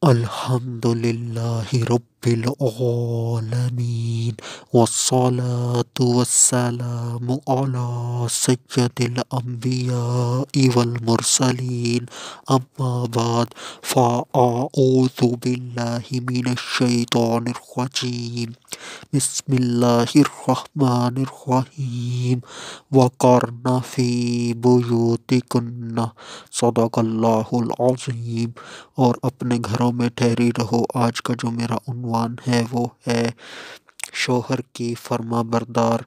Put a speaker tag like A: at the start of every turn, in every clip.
A: الحمد للہ رب العالمین والصلاة والسلام علی سید الانبیاء والمرسلین اما بعد فاعوذ باللہ من الشیطان الرجیم بسم اللہ الرحمن الرحیم وقرن فی بیوتکن صدق اللہ العظیم۔ اور اپنے گھروں میں ٹھہری رہو۔ آج کا جو میرا عنوان ہے وہ ہے شوہر کی فرما بردار۔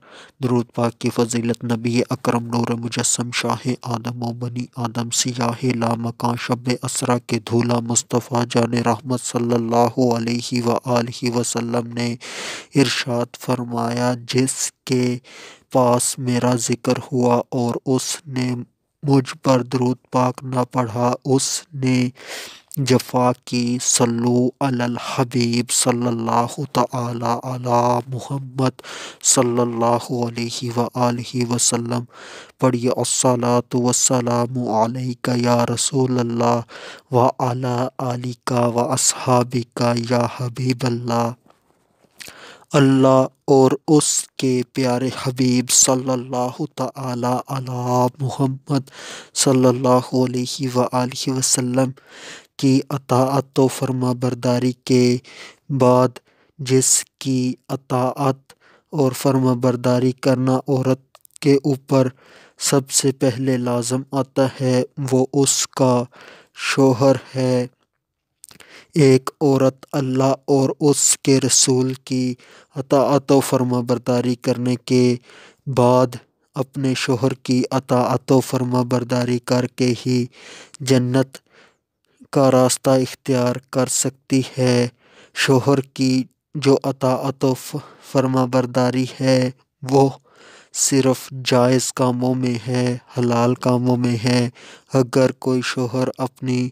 A: درود پاک کی فضیلت نبی اکرم نور مجسم شاہ آدم و بنی آدم سیاہ لامکاں شب اسرا کے دھولا مصطفیٰ جان رحمت صلی اللہ علیہ وآلہ وسلم نے ارشاد فرمایا، جس کے پاس میرا ذکر ہوا اور اس نے مجھ پر درود پاک نہ پڑھا، اس نے جفا کی۔ صلو علی الحبیب صلی اللہ تعالی علی محمد صلی اللہ علیہ وآلہ وسلم۔ پڑھیے الصلاۃ والسلام علیک یا رسول اللہ وعلی آلک واصحابک یا حبیب اللہ۔ اللہ اور اس کے پیارے حبیب صلی اللہ تعالی علی محمد صلی اللہ علیہ وآلہ وسلم کی اطاعت و فرما برداری کے بعد جس کی اطاعت اور فرما برداری کرنا عورت کے اوپر سب سے پہلے لازم آتا ہے، وہ اس کا شوہر ہے۔ ایک عورت اللہ اور اس کے رسول کی اطاعت و فرما برداری کرنے کے بعد اپنے شوہر کی اطاعت و فرما برداری کر کے ہی جنت کا راستہ اختیار کر سکتی ہے۔ شوہر کی جو اطاعت و فرما برداری ہے وہ صرف جائز کاموں میں ہے، حلال کاموں میں ہے۔ اگر کوئی شوہر اپنی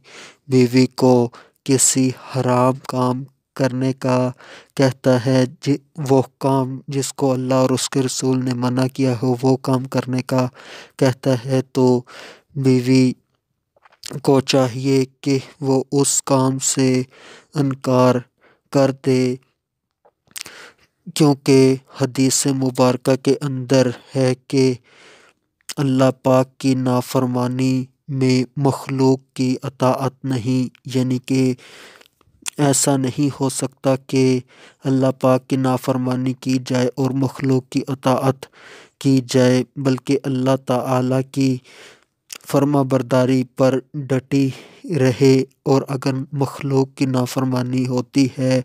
A: بیوی کو کسی حرام کام کرنے کا کہتا ہے، وہ کام جس کو اللہ اور اس کے رسول نے منع کیا ہو وہ کام کرنے کا کہتا ہے، تو بیوی کو چاہیے کہ وہ اس کام سے انکار کر دے، کیونکہ حدیث مبارکہ کے اندر ہے کہ اللہ پاک کی نافرمانی میں مخلوق کی اطاعت نہیں، یعنی کہ ایسا نہیں ہو سکتا کہ اللہ پاک کی نافرمانی کی جائے اور مخلوق کی اطاعت کی جائے، بلکہ اللہ تعالیٰ کی فرما برداری پر ڈٹی رہے، اور اگر مخلوق کی نافرمانی ہوتی ہے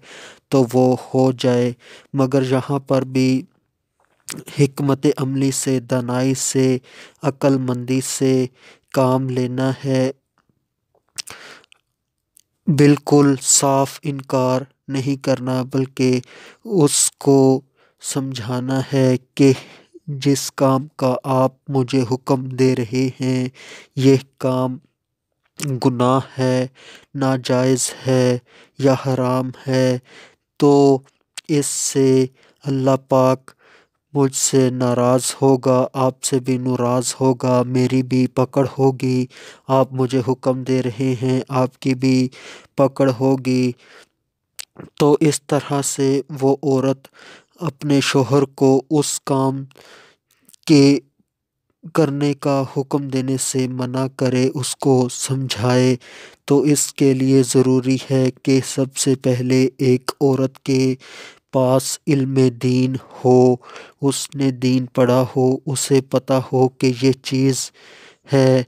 A: تو وہ ہو جائے۔ مگر یہاں پر بھی حکمت عملی سے، دانائی سے، عقل مندی سے کام لینا ہے، بالکل صاف انکار نہیں کرنا، بلکہ اس کو سمجھانا ہے کہ جس کام کا آپ مجھے حکم دے رہے ہیں یہ کام گناہ ہے، ناجائز ہے یا حرام ہے، تو اس سے اللہ پاک مجھ سے ناراض ہوگا، آپ سے بھی ناراض ہوگا، میری بھی پکڑ ہوگی۔ آپ مجھے حکم دے رہے ہیں، آپ کی بھی پکڑ ہوگی۔ تو اس طرح سے وہ عورت اپنے شوہر کو اس کام کے کرنے کا حکم دینے سے منع کرے، اس کو سمجھائے۔ تو اس کے لیے ضروری ہے کہ سب سے پہلے ایک عورت کے پاس علم دین ہو، اس نے دین پڑھا ہو، اسے پتہ ہو کہ یہ چیز ہے،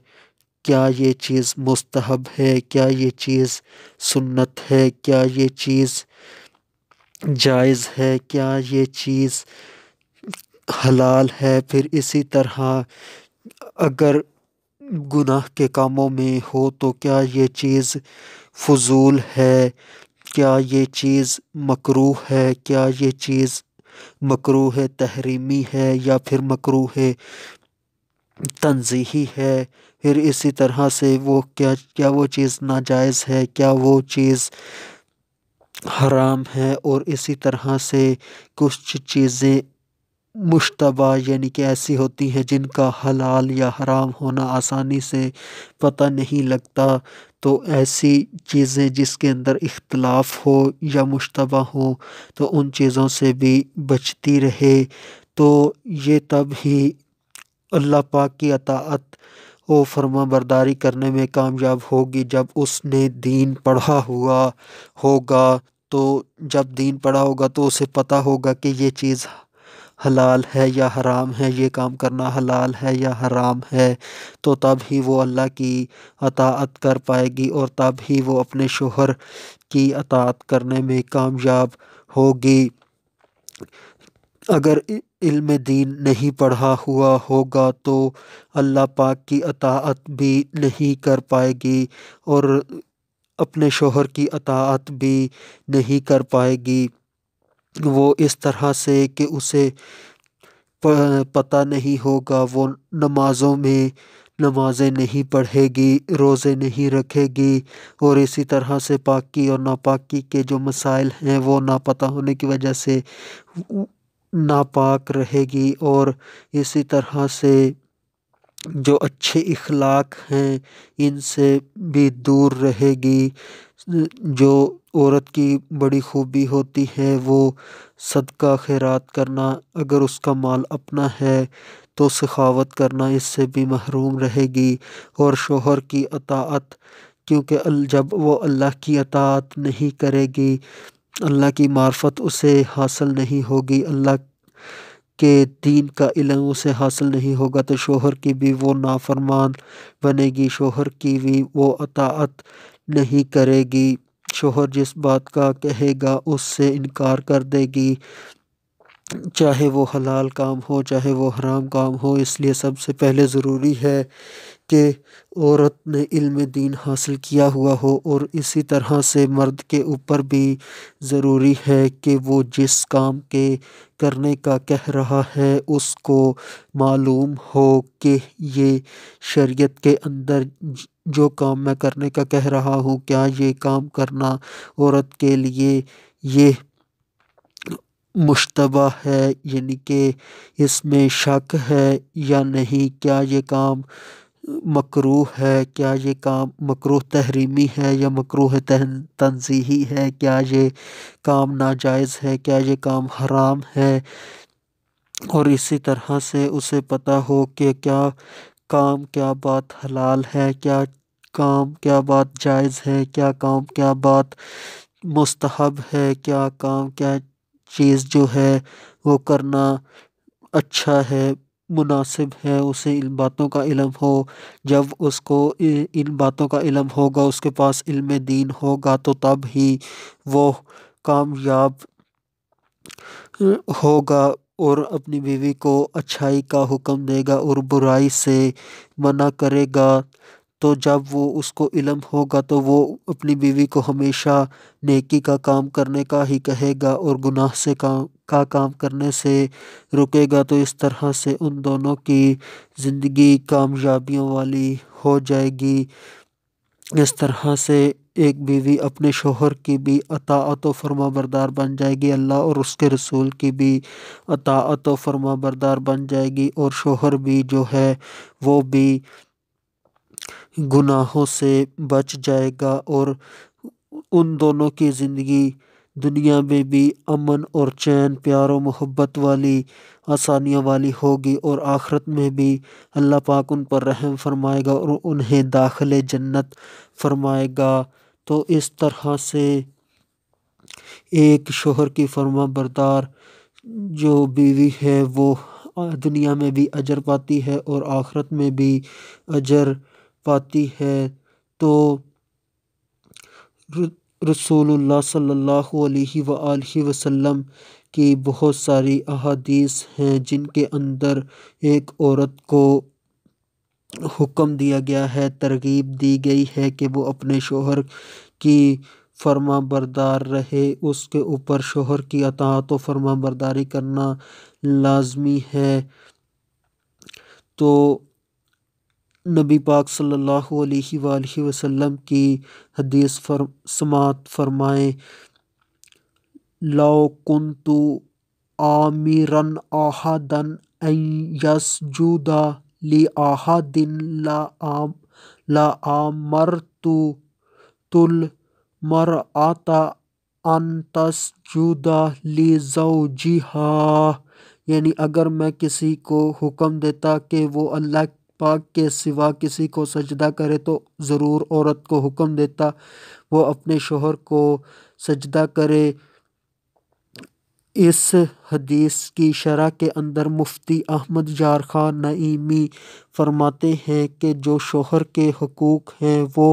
A: کیا یہ چیز مستحب ہے، کیا یہ چیز سنت ہے، کیا یہ چیز جائز ہے، کیا یہ چیز حلال ہے۔ پھر اسی طرح اگر گناہ کے کاموں میں ہو تو کیا یہ چیز فضول ہے، کیا یہ چیز مکروہ ہے، کیا یہ چیز مکروہ تحریمی ہے یا پھر مکروہ تنزیہی ہے۔ پھر اسی طرح سے وہ کیا وہ چیز ناجائز ہے، کیا وہ چیز حرام ہے، اور اسی طرح سے کچھ چیزیں مشتبہ یعنی کہ ایسی ہوتی ہیں جن کا حلال یا حرام ہونا آسانی سے پتہ نہیں لگتا، تو ایسی چیزیں جس کے اندر اختلاف ہو یا مشتبہ ہو تو ان چیزوں سے بھی بچتی رہے، تو یہ تب ہی اللہ پاک کی اطاعت و فرما برداری کرنے میں کامیاب ہوگی جب اس نے دین پڑھا ہوا ہوگا۔ تو جب دین پڑھا ہوگا تو اسے پتہ ہوگا کہ یہ چیز حلال ہے یا حرام ہے، یہ کام کرنا حلال ہے یا حرام ہے، تو تب ہی وہ اللہ کی اطاعت کر پائے گی اور تب ہی وہ اپنے شوہر کی اطاعت کرنے میں کامیاب ہوگی۔ اگر علم دین نہیں پڑھا ہوا ہوگا تو اللہ پاک کی اطاعت بھی نہیں کر پائے گی اور اپنے شوہر کی اطاعت بھی نہیں کر پائے گی۔ وہ اس طرح سے کہ اسے پتہ نہیں ہوگا، وہ نمازوں میں نمازیں نہیں پڑھے گی، روزے نہیں رکھے گی، اور اسی طرح سے پاکی اور ناپاکی کے جو مسائل ہیں وہ ناپتہ ہونے کی وجہ سے ناپاک رہے گی، اور اسی طرح سے جو اچھے اخلاق ہیں ان سے بھی دور رہے گی۔ جو عورت کی بڑی خوبی ہوتی ہے وہ صدقہ خیرات کرنا، اگر اس کا مال اپنا ہے تو سخاوت کرنا، اس سے بھی محروم رہے گی، اور شوہر کی اطاعت، کیونکہ جب وہ اللہ کی اطاعت نہیں کرے گی، اللہ کی معرفت اسے حاصل نہیں ہوگی، اللہ کے دین کا علم اسے حاصل نہیں ہوگا، تو شوہر کی بھی وہ نافرمان بنے گی، شوہر کی بھی وہ اطاعت نہیں کرے گی، شوہر جس بات کا کہے گا اس سے انکار کر دے گی، چاہے وہ حلال کام ہو چاہے وہ حرام کام ہو۔ اس لیے سب سے پہلے ضروری ہے کہ عورت نے علم دین حاصل کیا ہوا ہو، اور اسی طرح سے مرد کے اوپر بھی ضروری ہے کہ وہ جس کام کے کرنے کا کہہ رہا ہے اس کو معلوم ہو کہ یہ شریعت کے اندر جو کام میں کرنے کا کہہ رہا ہوں کیا یہ کام کرنا عورت کے لیے یہ مشتبہ ہے، یعنی کہ اس میں شک ہے یا نہیں، کیا یہ کام مکروہ ہے، کیا یہ کام مکروہ تحریمی ہے یا مکروہ تنزیہی ہے، کیا یہ کام ناجائز ہے، کیا یہ کام حرام ہے، اور اسی طرح سے اسے پتہ ہو کہ کیا کام کیا بات حلال ہے، کیا کام کیا بات جائز ہے، کیا کام کیا بات مستحب ہے، کیا کام کیا چیز جو ہے وہ کرنا اچھا ہے، مناسب ہے، اسے ان باتوں کا علم ہو۔ جب اس کو ان باتوں کا علم ہوگا، اس کے پاس علم دین ہوگا، تو تب ہی وہ کامیاب ہوگا اور اپنی بیوی کو اچھائی کا حکم دے گا اور برائی سے منع کرے گا۔ تو جب وہ اس کو علم ہوگا تو وہ اپنی بیوی کو ہمیشہ نیکی کا کام کرنے کا ہی کہے گا اور گناہ سے کام کرنے سے رکے گا، تو اس طرح سے ان دونوں کی زندگی کامیابیوں والی ہو جائے گی۔ اس طرح سے ایک بیوی اپنے شوہر کی بھی اطاعت و فرما بردار بن جائے گی، اللہ اور اس کے رسول کی بھی اطاعت و فرما بردار بن جائے گی، اور شوہر بھی جو ہے وہ بھی گناہوں سے بچ جائے گا، اور ان دونوں کی زندگی دنیا میں بھی امن اور چین، پیار و محبت والی، آسانیوں والی ہوگی، اور آخرت میں بھی اللہ پاک ان پر رحم فرمائے گا اور انہیں داخل جنت فرمائے گا۔ تو اس طرح سے ایک شوہر کی فرما بردار جو بیوی ہے وہ دنیا میں بھی اجر پاتی ہے اور آخرت میں بھی اجر پاتی ہے۔ تو رسول اللہ صلی اللہ علیہ وآلہ وسلم کی بہت ساری احادیث ہیں جن کے اندر ایک عورت کو حکم دیا گیا ہے، ترغیب دی گئی ہے کہ وہ اپنے شوہر کی فرما بردار رہے، اس کے اوپر شوہر کی اطاعت و فرما برداری کرنا لازمی ہے۔ تو نبی پاک صلی اللہ علیہ وآلہ وسلم کی حدیث سماعت فرمائیں، لو کنتو آمرن احدن ان یسجد لأحد لآمرت المرأة ان تسجد لزوجہا، یعنی اگر میں کسی کو حکم دیتا کہ وہ اللہ پاک کے سوا کسی کو سجدہ کرے تو ضرور عورت کو حکم دیتا وہ اپنے شوہر کو سجدہ کرے۔ اس حدیث کی شرح کے اندر مفتی احمد یار خان نعیمی فرماتے ہیں کہ جو شوہر کے حقوق ہیں وہ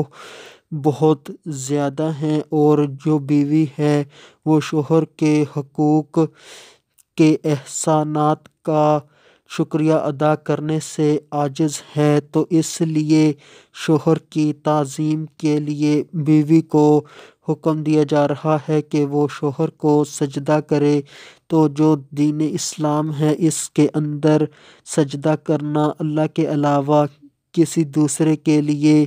A: بہت زیادہ ہیں، اور جو بیوی ہے وہ شوہر کے حقوق کے احسانات کا شکریہ ادا کرنے سے عاجز ہے، تو اس لیے شوہر کی تعظیم کے لیے بیوی کو حکم دیا جا رہا ہے کہ وہ شوہر کو سجدہ کرے۔ تو جو دین اسلام ہے اس کے اندر سجدہ کرنا اللہ کے علاوہ کسی دوسرے کے لیے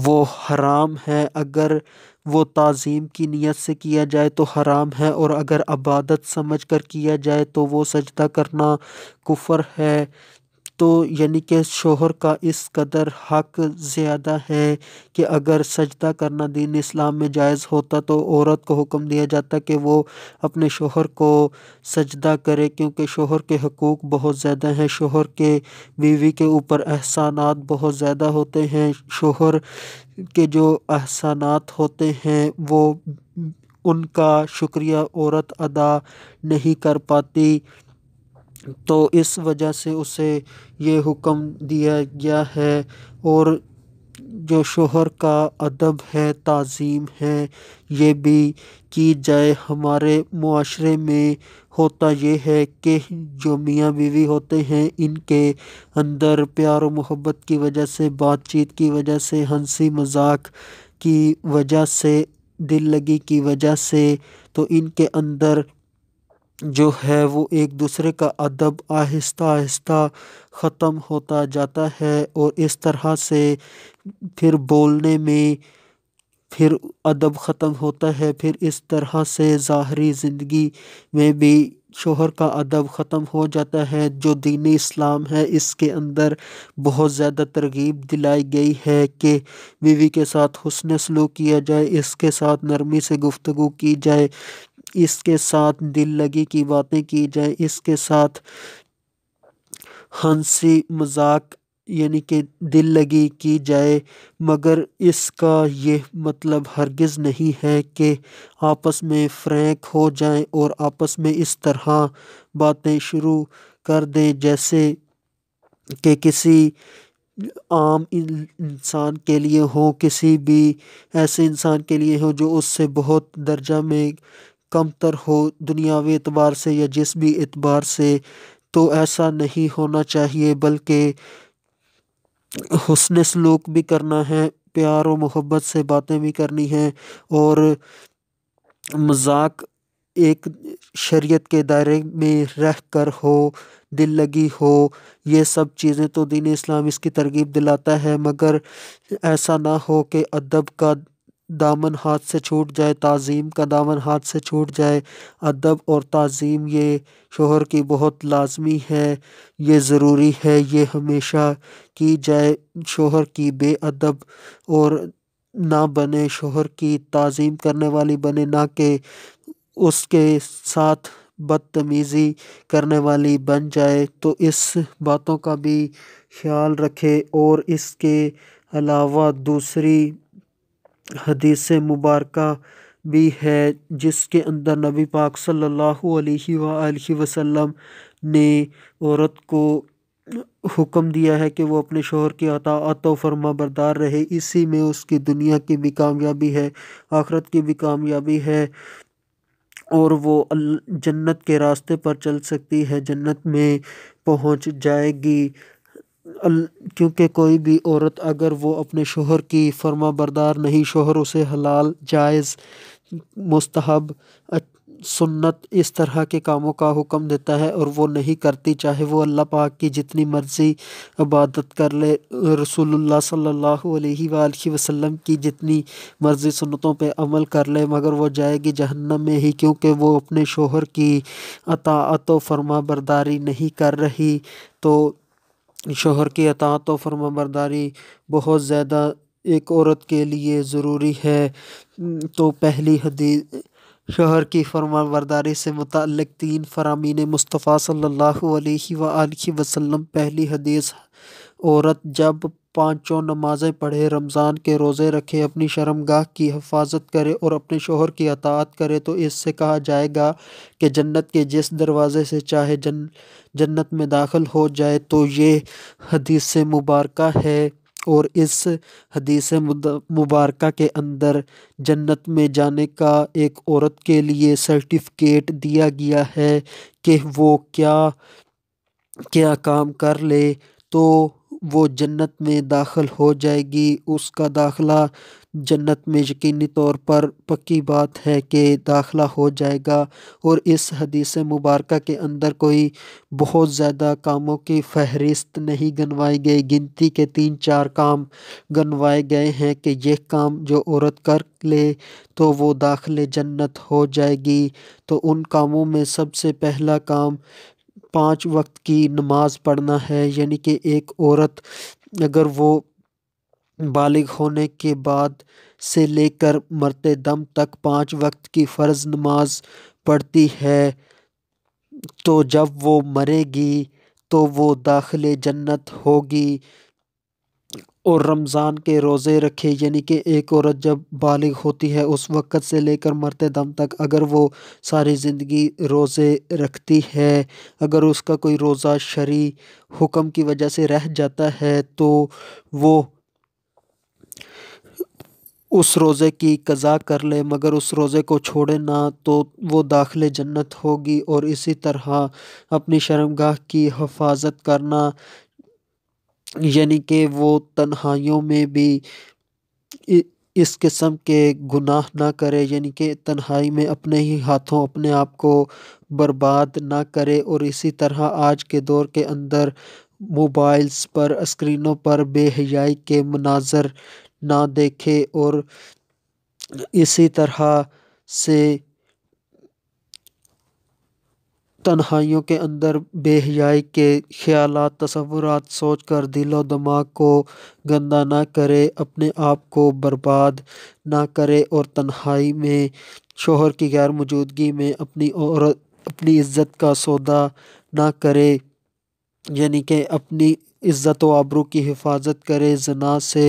A: وہ حرام ہے، اگر وہ تعظیم کی نیت سے کیا جائے تو حرام ہے، اور اگر عبادت سمجھ کر کیا جائے تو وہ سجدہ کرنا کفر ہے۔ تو یعنی کہ شوہر کا اس قدر حق زیادہ ہے کہ اگر سجدہ کرنا دین اسلام میں جائز ہوتا تو عورت کو حکم دیا جاتا کہ وہ اپنے شوہر کو سجدہ کرے، کیونکہ شوہر کے حقوق بہت زیادہ ہیں، شوہر کے بیوی کے اوپر احسانات بہت زیادہ ہوتے ہیں، شوہر کے جو احسانات ہوتے ہیں وہ ان کا شکریہ عورت ادا نہیں کر پاتی، تو اس وجہ سے اسے یہ حکم دیا گیا ہے۔ اور جو شوہر کا ادب ہے، تعظیم ہے، یہ بھی کی جائے۔ ہمارے معاشرے میں ہوتا یہ ہے کہ جو میاں بیوی ہوتے ہیں ان کے اندر پیار و محبت کی وجہ سے، بات چیت کی وجہ سے، ہنسی مذاق کی وجہ سے، دل لگی کی وجہ سے، تو ان کے اندر جو ہے وہ ایک دوسرے کا ادب آہستہ آہستہ ختم ہوتا جاتا ہے، اور اس طرح سے پھر بولنے میں پھر ادب ختم ہوتا ہے، پھر اس طرح سے ظاہری زندگی میں بھی شوہر کا ادب ختم ہو جاتا ہے۔ جو دین اسلام ہے اس کے اندر بہت زیادہ ترغیب دلائی گئی ہے کہ بیوی کے ساتھ حسن سلوک کیا جائے، اس کے ساتھ نرمی سے گفتگو کی جائے، اس کے ساتھ دل لگی کی باتیں کی جائیں، اس کے ساتھ ہنسی مذاق یعنی کہ دل لگی کی جائے، مگر اس کا یہ مطلب ہرگز نہیں ہے کہ آپس میں فرینک ہو جائیں اور آپس میں اس طرح باتیں شروع کر دیں جیسے کہ کسی عام انسان کے لیے ہوں، کسی بھی ایسے انسان کے لیے ہوں جو اس سے بہت درجہ میں کم تر ہو دنیاوی اعتبار سے یا جسمی اعتبار سے، تو ایسا نہیں ہونا چاہیے، بلکہ حسن سلوک بھی کرنا ہے، پیار و محبت سے باتیں بھی کرنی ہیں، اور مذاق ایک شریعت کے دائرے میں رہ کر ہو، دل لگی ہو، یہ سب چیزیں تو دین اسلام اس کی ترغیب دلاتا ہے، مگر ایسا نہ ہو کہ ادب کا دامن ہاتھ سے چھوٹ جائے، تعظیم کا دامن ہاتھ سے چھوٹ جائے۔ ادب اور تعظیم یہ شوہر کی بہت لازمی ہے، یہ ضروری ہے، یہ ہمیشہ کی جائے۔ شوہر کی بے ادب اور نہ بنے، شوہر کی تعظیم کرنے والی بنے، نہ کہ اس کے ساتھ بدتمیزی کرنے والی بن جائے، تو اس باتوں کا بھی خیال رکھے۔ اور اس کے علاوہ دوسری حدیث مبارکہ بھی ہے جس کے اندر نبی پاک صلی اللہ علیہ وآلہ وسلم نے عورت کو حکم دیا ہے کہ وہ اپنے شوہر کی اطاعت و فرما بردار رہے، اسی میں اس کی دنیا کی بھی کامیابی ہے، آخرت کی بھی کامیابی ہے، اور وہ جنت کے راستے پر چل سکتی ہے، جنت میں پہنچ جائے گی۔ کیونکہ کوئی بھی عورت اگر وہ اپنے شوہر کی فرما بردار نہیں، شوہر اسے حلال، جائز، مستحب سنت اس طرح کے کاموں کا حکم دیتا ہے اور وہ نہیں کرتی، چاہے وہ اللہ پاک کی جتنی مرضی عبادت کر لے، رسول اللہ صلی اللہ علیہ وآلہ وسلم کی جتنی مرضی سنتوں پہ عمل کر لے، مگر وہ جائے گی جہنم میں ہی، کیونکہ وہ اپنے شوہر کی اطاعت و فرما برداری نہیں کر رہی۔ تو شوہر کی اطاعت و فرما برداری بہت زیادہ ایک عورت کے لیے ضروری ہے۔ تو پہلی حدیث شوہر کی فرما برداری سے متعلق 3 فرامین مصطفیٰ صلی اللہ علیہ وآلہ وسلم۔ پہلی حدیث، عورت جب 5 نمازیں پڑھے، رمضان کے روزے رکھے، اپنی شرمگاہ کی حفاظت کرے اور اپنے شوہر کی اطاعت کرے تو اس سے کہا جائے گا کہ جنت کے جس دروازے سے چاہے جنت میں داخل ہو جائے۔ تو یہ حدیث مبارکہ ہے، اور اس حدیث مبارکہ کے اندر جنت میں جانے کا ایک عورت کے لیے سرٹیفکیٹ دیا گیا ہے کہ وہ کیا کیا کام کر لے تو وہ جنت میں داخل ہو جائے گی۔ اس کا داخلہ جنت میں یقینی طور پر پکی بات ہے کہ داخلہ ہو جائے گا۔ اور اس حدیث مبارکہ کے اندر کوئی بہت زیادہ کاموں کی فہرست نہیں گنوائی گئی، گنتی کے 3-4 کام گنوائے گئے ہیں کہ یہ کام جو عورت کر لے تو وہ داخل جنت ہو جائے گی۔ تو ان کاموں میں سب سے پہلا کام 5 وقت کی نماز پڑھنا ہے، یعنی کہ ایک عورت اگر وہ بالغ ہونے کے بعد سے لے کر مرتے دم تک 5 وقت کی فرض نماز پڑھتی ہے تو جب وہ مرے گی تو وہ داخل جنت ہوگی۔ اور رمضان کے روزے رکھے، یعنی کہ ایک عورت جب بالغ ہوتی ہے اس وقت سے لے کر مرتے دم تک اگر وہ ساری زندگی روزے رکھتی ہے، اگر اس کا کوئی روزہ شرعی حکم کی وجہ سے رہ جاتا ہے تو وہ اس روزے کی قضا کر لے مگر اس روزے کو چھوڑے نہ تو وہ داخل جنت ہوگی۔ اور اسی طرح اپنی شرمگاہ کی حفاظت کرنا، یعنی کہ وہ تنہائیوں میں بھی اس قسم کے گناہ نہ کرے، یعنی کہ تنہائی میں اپنے ہی ہاتھوں اپنے آپ کو برباد نہ کرے۔ اور اسی طرح آج کے دور کے اندر موبائلز پر، اسکرینوں پر بے حیائی کے مناظر نہ دیکھے، اور اسی طرح سے تنہائیوں کے اندر بے حیائی کے خیالات، تصورات سوچ کر دل و دماغ کو گندا نہ کرے، اپنے آپ کو برباد نہ کرے، اور تنہائی میں شوہر کی غیر موجودگی میں اپنی عزت کا سودا نہ کرے، یعنی کہ اپنی عزت و آبرو کی حفاظت کرے، زنا سے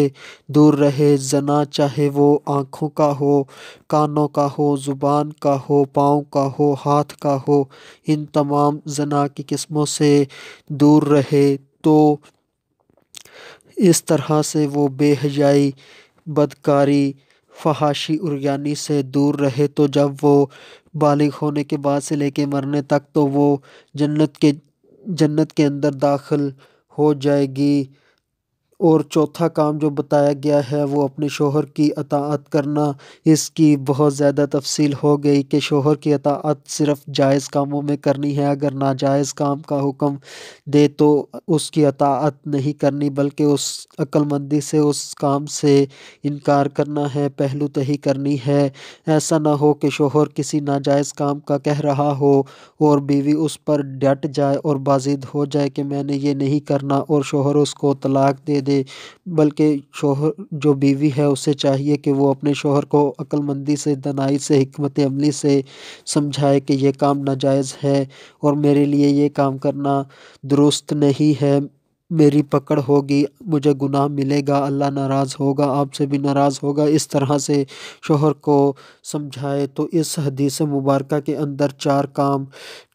A: دور رہے۔ زنا چاہے وہ آنکھوں کا ہو، کانوں کا ہو، زبان کا ہو، پاؤں کا ہو، ہاتھ کا ہو، ان تمام زنا کی قسموں سے دور رہے۔ تو اس طرح سے وہ بے حیائی، بدکاری، فحاشی عریانی سے دور رہے تو جب وہ بالغ ہونے کے بعد سے لے کے مرنے تک تو وہ جنت کے اندر داخل ہو جائے گی۔ اور چوتھا کام جو بتایا گیا ہے وہ اپنے شوہر کی اطاعت کرنا، اس کی بہت زیادہ تفصیل ہو گئی کہ شوہر کی اطاعت صرف جائز کاموں میں کرنی ہے، اگر ناجائز کام کا حکم دے تو اس کی اطاعت نہیں کرنی بلکہ اس عقل مندی سے اس کام سے انکار کرنا ہے، پہلو تہی کرنی ہے۔ ایسا نہ ہو کہ شوہر کسی ناجائز کام کا کہہ رہا ہو اور بیوی اس پر ڈٹ جائے اور بازید ہو جائے کہ میں نے یہ نہیں کرنا اور شوہر اس کو طلاق دے دے، بلکہ شوہر جو بیوی ہے اسے چاہیے کہ وہ اپنے شوہر کو عقل مندی سے، دانائی سے، حکمت عملی سے سمجھائے کہ یہ کام ناجائز ہے اور میرے لیے یہ کام کرنا درست نہیں ہے، میری پکڑ ہوگی، مجھے گناہ ملے گا، اللہ ناراض ہوگا، آپ سے بھی ناراض ہوگا، اس طرح سے شوہر کو سمجھائے۔ تو اس حدیث مبارکہ کے اندر 4 کام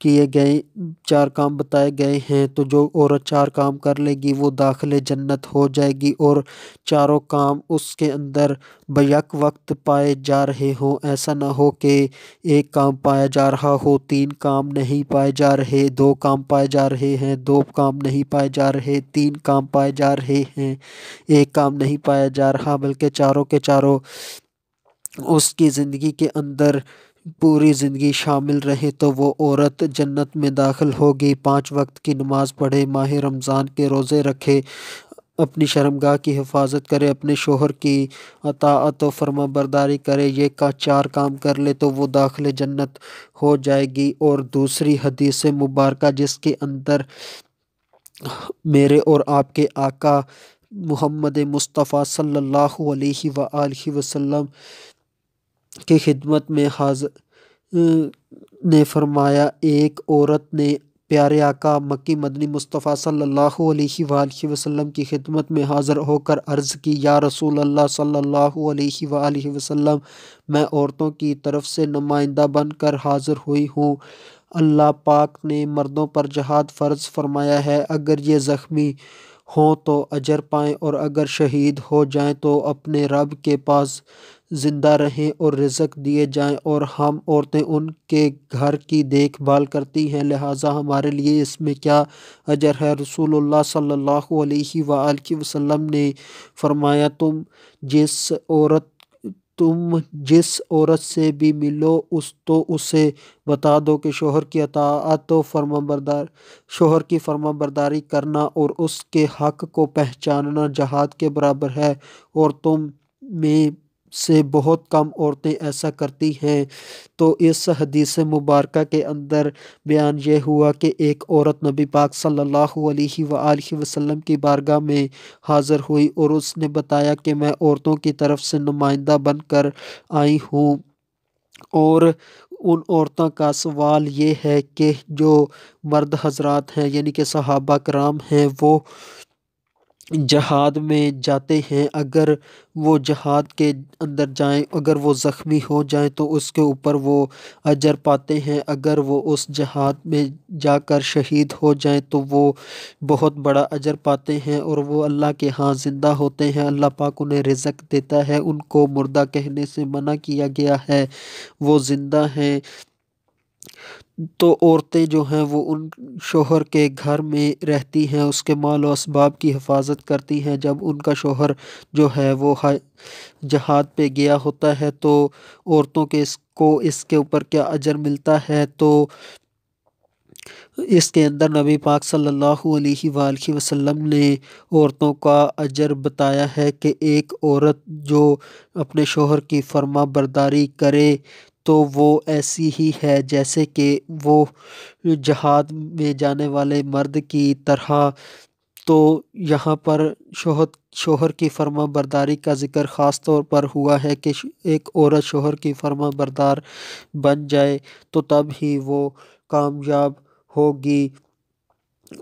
A: کیے گئے، 4 کام بتائے گئے ہیں، تو جو عورت 4 کام کر لے گی وہ داخل جنت ہو جائے گی، اور چاروں کام اس کے اندر بیک وقت پائے جا رہے ہوں، ایسا نہ ہو کہ ایک کام پایا جا رہا ہو، 3 کام نہیں پائے جا رہے، 2 کام پائے جا رہے ہیں، 2 کام نہیں پائے جا رہے، 3 کام پائے جا رہے ہیں، 1 کام نہیں پایا جا رہا، بلکہ چاروں کے چاروں اس کی زندگی کے اندر پوری زندگی شامل رہے تو وہ عورت جنت میں داخل ہوگی۔ 5 وقت کی نماز پڑھے، ماہ رمضان کے روزے رکھے، اپنی شرمگاہ کی حفاظت کرے، اپنے شوہر کی اطاعت و فرما برداری کرے، یہ 4 کام کر لے تو وہ داخل جنت ہو جائے گی۔ اور دوسری حدیث مبارکہ جس کے اندر میرے اور آپ کے آقا محمد مصطفیٰ صلی اللہ علیہ وآلہ وسلم کی خدمت میں حاضر نے فرمایا، ایک عورت نے پیارے آقا مکی مدنی مصطفیٰ صلی اللہ علیہ وآلہ وسلم کی خدمت میں حاضر ہو کر عرض کی، یا رسول اللہ صلی اللہ علیہ وآلہ وسلم، میں عورتوں کی طرف سے نمائندہ بن کر حاضر ہوئی ہوں۔ اللہ پاک نے مردوں پر جہاد فرض فرمایا ہے، اگر یہ زخمی ہوں تو اجر پائیں اور اگر شہید ہو جائیں تو اپنے رب کے پاس زندہ رہیں اور رزق دیے جائیں، اور ہم عورتیں ان کے گھر کی دیکھ بھال کرتی ہیں، لہٰذا ہمارے لیے اس میں کیا اجر ہے؟ رسول اللہ صلی اللہ علیہ وآلہ وسلم نے فرمایا، تم جس عورت سے بھی ملو تو اسے بتا دو کہ شوہر کی اطاعت و شوہر کی فرما برداری کرنا اور اس کے حق کو پہچاننا جہاد کے برابر ہے، اور تم میں سے بہت کم عورتیں ایسا کرتی ہیں۔ تو اس حدیث مبارکہ کے اندر بیان یہ ہوا کہ ایک عورت نبی پاک صلی اللہ علیہ وآلہ وسلم کی بارگاہ میں حاضر ہوئی اور اس نے بتایا کہ میں عورتوں کی طرف سے نمائندہ بن کر آئی ہوں، اور ان عورتوں کا سوال یہ ہے کہ جو مرد حضرات ہیں یعنی کہ صحابہ کرام ہیں، وہ جہاد میں جاتے ہیں، اگر وہ جہاد کے اندر جائیں، اگر وہ زخمی ہو جائیں تو اس کے اوپر وہ اجر پاتے ہیں، اگر وہ اس جہاد میں جا کر شہید ہو جائیں تو وہ بہت بڑا اجر پاتے ہیں اور وہ اللہ کے ہاں زندہ ہوتے ہیں، اللہ پاک انہیں رزق دیتا ہے، ان کو مردہ کہنے سے منع کیا گیا ہے، وہ زندہ ہیں۔ تو عورتیں جو ہیں وہ ان شوہر کے گھر میں رہتی ہیں، اس کے مال و اسباب کی حفاظت کرتی ہیں۔ جب ان کا شوہر جو ہے وہ جہاد پہ گیا ہوتا ہے تو عورتوں کے اس کے اوپر کیا اجر ملتا ہے، تو اس کے اندر نبی پاک صلی اللہ علیہ وآلہ وسلم نے عورتوں کا اجر بتایا ہے کہ ایک عورت جو اپنے شوہر کی فرما برداری کرے تو وہ ایسی ہی ہے جیسے کہ وہ جہاد میں جانے والے مرد کی طرح۔ تو یہاں پر شوہر کی فرما برداری کا ذکر خاص طور پر ہوا ہے کہ ایک عورت شوہر کی فرما بردار بن جائے تو تب ہی وہ کامیاب ہوگی۔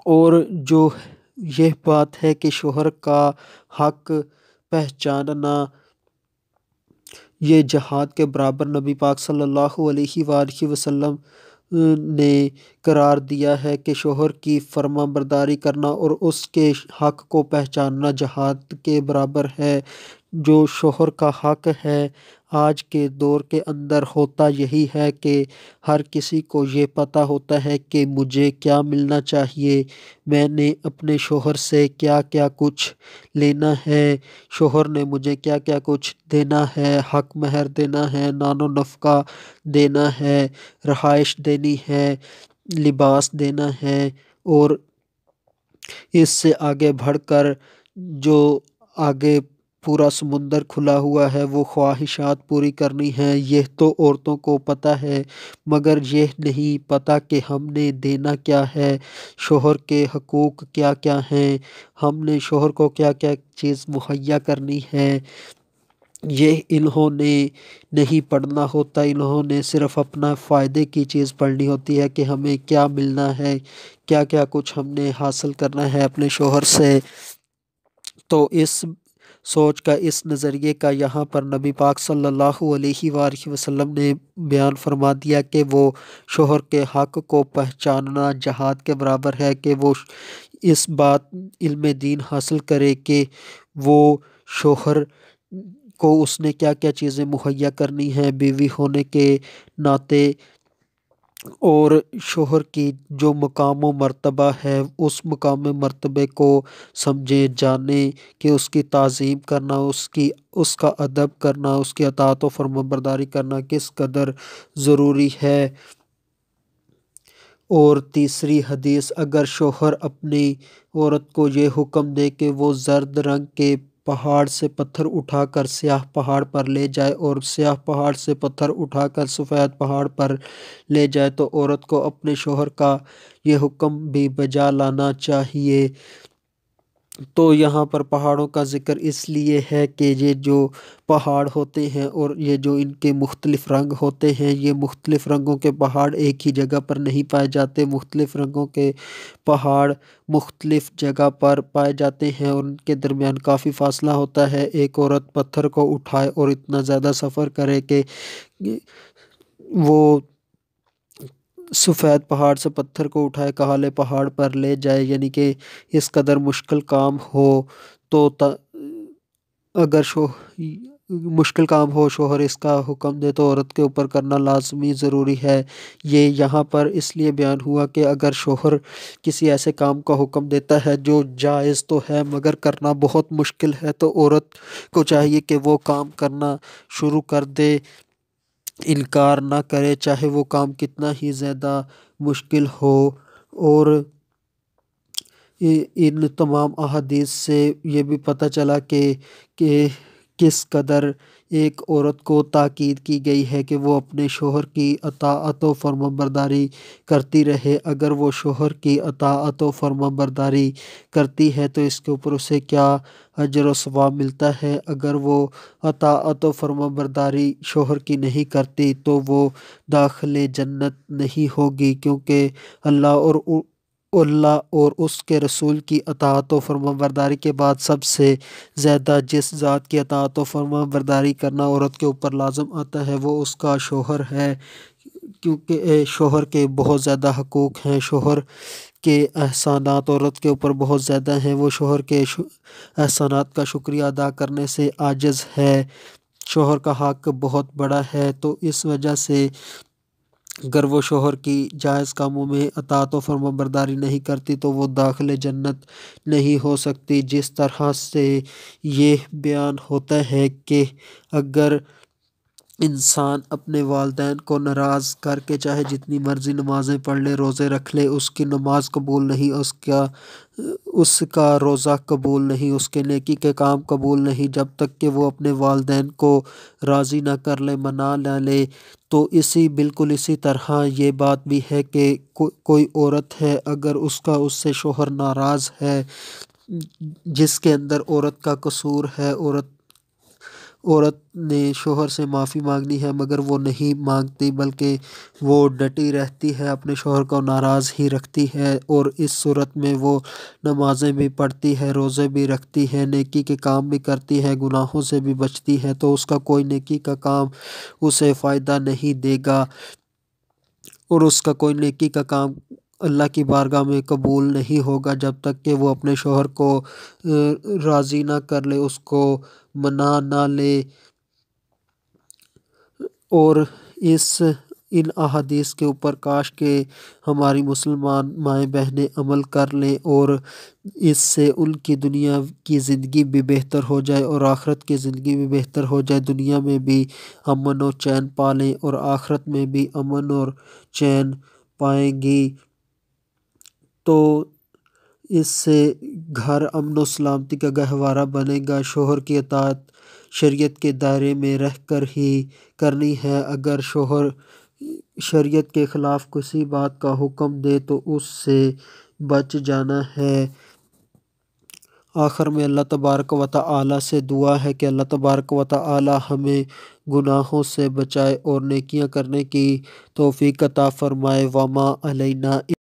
A: اور جو یہ بات ہے کہ شوہر کا حق پہچاننا یہ جہاد کے برابر نبی پاک صلی اللہ علیہ وآلہ وسلم نے قرار دیا ہے کہ شوہر کی فرما برداری کرنا اور اس کے حق کو پہچاننا جہاد کے برابر ہے۔ جو شوہر کا حق ہے آج کے دور کے اندر ہوتا یہی ہے کہ ہر کسی کو یہ پتہ ہوتا ہے کہ مجھے کیا ملنا چاہیے، میں نے اپنے شوہر سے کیا کیا کچھ لینا ہے، شوہر نے مجھے کیا کیا کچھ دینا ہے، حق مہر دینا ہے، نان و نفقہ دینا ہے، رہائش دینی ہے، لباس دینا ہے، اور اس سے آگے بڑھ کر جو آگے پورا سمندر کھلا ہوا ہے وہ خواہشات پوری کرنی ہیں۔ یہ تو عورتوں کو پتہ ہے، مگر یہ نہیں پتہ کہ ہم نے دینا کیا ہے، شوہر کے حقوق کیا کیا ہیں، ہم نے شوہر کو کیا کیا چیز مہیا کرنی ہے۔ یہ انہوں نے نہیں پڑھنا ہوتا، انہوں نے صرف اپنا فائدے کی چیز پڑھنی ہوتی ہے کہ ہمیں کیا ملنا ہے، کیا کیا کچھ ہم نے حاصل کرنا ہے اپنے شوہر سے۔ تو اس سوچ کا، اس نظریے کا یہاں پر نبی پاک صلی اللہ علیہ وآلہ وسلم نے بیان فرما دیا کہ وہ شوہر کے حق کو پہچاننا جہاد کے برابر ہے، کہ وہ اس بات علم دین حاصل کرے کہ وہ شوہر کو اس نے کیا کیا چیزیں مہیا کرنی ہیں، بیوی ہونے کے ناطے اور شوہر کی جو مقام و مرتبہ ہے اس مقام مرتبے کو سمجھے جانے کہ اس کی تعظیم کرنا، اس کا ادب کرنا، اس کی اطاعت و فرمانبرداری کرنا کس قدر ضروری ہے۔ اور تیسری حدیث، اگر شوہر اپنی عورت کو یہ حکم دے کہ وہ زرد رنگ کے پہاڑ سے پتھر اٹھا کر سیاہ پہاڑ پر لے جائے اور سیاہ پہاڑ سے پتھر اٹھا کر سفید پہاڑ پر لے جائے تو عورت کو اپنے شوہر کا یہ حکم بھی بجا لانا چاہیے۔ تو یہاں پر پہاڑوں کا ذکر اس لیے ہے کہ یہ جو پہاڑ ہوتے ہیں اور یہ جو ان کے مختلف رنگ ہوتے ہیں، یہ مختلف رنگوں کے پہاڑ ایک ہی جگہ پر نہیں پائے جاتے، مختلف رنگوں کے پہاڑ مختلف جگہ پر پائے جاتے ہیں اور ان کے درمیان کافی فاصلہ ہوتا ہے۔ ایک عورت پتھر کو اٹھائے اور اتنا زیادہ سفر کرے کہ وہ سفید پہاڑ سے پتھر کو اٹھائے کالے پہاڑ پر لے جائے، یعنی کہ اس قدر مشکل کام ہو تو اگر مشکل کام ہو، شوہر اس کا حکم دے تو عورت کے اوپر کرنا لازمی ضروری ہے۔ یہ یہاں پر اس لیے بیان ہوا کہ اگر شوہر کسی ایسے کام کا حکم دیتا ہے جو جائز تو ہے مگر کرنا بہت مشکل ہے تو عورت کو چاہیے کہ وہ کام کرنا شروع کر دے، انکار نہ کرے، چاہے وہ کام کتنا ہی زیادہ مشکل ہو۔ اور ان تمام احادیث سے یہ بھی پتہ چلا کہ کس قدر ایک عورت کو تاکید کی گئی ہے کہ وہ اپنے شوہر کی اطاعت و فرمانبرداری کرتی رہے۔ اگر وہ شوہر کی اطاعت و فرمانبرداری کرتی ہے تو اس کے اوپر اسے کیا اجر و ثواب ملتا ہے، اگر وہ اطاعت و فرمانبرداری شوہر کی نہیں کرتی تو وہ داخل جنت نہیں ہوگی، کیونکہ اللہ اور اس کے رسول کی اطاعت و فرمانبرداری کے بعد سب سے زیادہ جس ذات کی اطاعت و فرمانبرداری کرنا عورت کے اوپر لازم آتا ہے وہ اس کا شوہر ہے، کیونکہ شوہر کے بہت زیادہ حقوق ہیں، شوہر کے احسانات عورت کے اوپر بہت زیادہ ہیں، وہ شوہر کے احسانات کا شکریہ ادا کرنے سے عاجز ہے، شوہر کا حق بہت بڑا ہے۔ تو اس وجہ سے اگر وہ شوہر کی جائز کاموں میں اطاعت و فرمانبرداری نہیں کرتی تو وہ داخل جنت نہیں ہو سکتی۔ جس طرح سے یہ بیان ہوتا ہے کہ اگر انسان اپنے والدین کو ناراض کر کے چاہے جتنی مرضی نمازیں پڑھ لے، روزے رکھ لے، اس کی نماز قبول نہیں، اس کا روزہ قبول نہیں، اس کے نیکی کے کام قبول نہیں، جب تک کہ وہ اپنے والدین کو راضی نہ کر لے، منا نہ لے۔ تو بالکل اسی طرح یہ بات بھی ہے کہ کوئی عورت ہے اگر اس سے شوہر ناراض ہے، جس کے اندر عورت کا قصور ہے، عورت نے شوہر سے معافی مانگنی ہے مگر وہ نہیں مانگتی بلکہ وہ ڈٹی رہتی ہے، اپنے شوہر کو ناراض ہی رکھتی ہے، اور اس صورت میں وہ نمازیں بھی پڑھتی ہے، روزے بھی رکھتی ہے، نیکی کے کام بھی کرتی ہے، گناہوں سے بھی بچتی ہے، تو اس کا کوئی نیکی کا کام اسے فائدہ نہیں دے گا اور اس کا کوئی نیکی کا کام اللہ کی بارگاہ میں قبول نہیں ہوگا جب تک کہ وہ اپنے شوہر کو راضی نہ کر لے، اس کو منا نہ لے۔ اور ان احادیث کے اوپر کاش کہ ہماری مسلمان مائیں بہنیں عمل کر لیں اور اس سے ان کی دنیا کی زندگی بھی بہتر ہو جائے اور آخرت کی زندگی بھی بہتر ہو جائے، دنیا میں بھی امن و چین پالیں اور آخرت میں بھی امن اور چین پائیں گی۔ تو اس سے گھر امن و سلامتی کا گہوارہ بنے گا۔ شوہر کی اطاعت شریعت کے دائرے میں رہ کر ہی کرنی ہے، اگر شوہر شریعت کے خلاف کسی بات کا حکم دے تو اس سے بچ جانا ہے۔ آخر میں اللہ تبارک و تعالی سے دعا ہے کہ اللہ تبارک و تعالی ہمیں گناہوں سے بچائے اور نیکیاں کرنے کی توفیق عطا فرمائے۔ وما علینا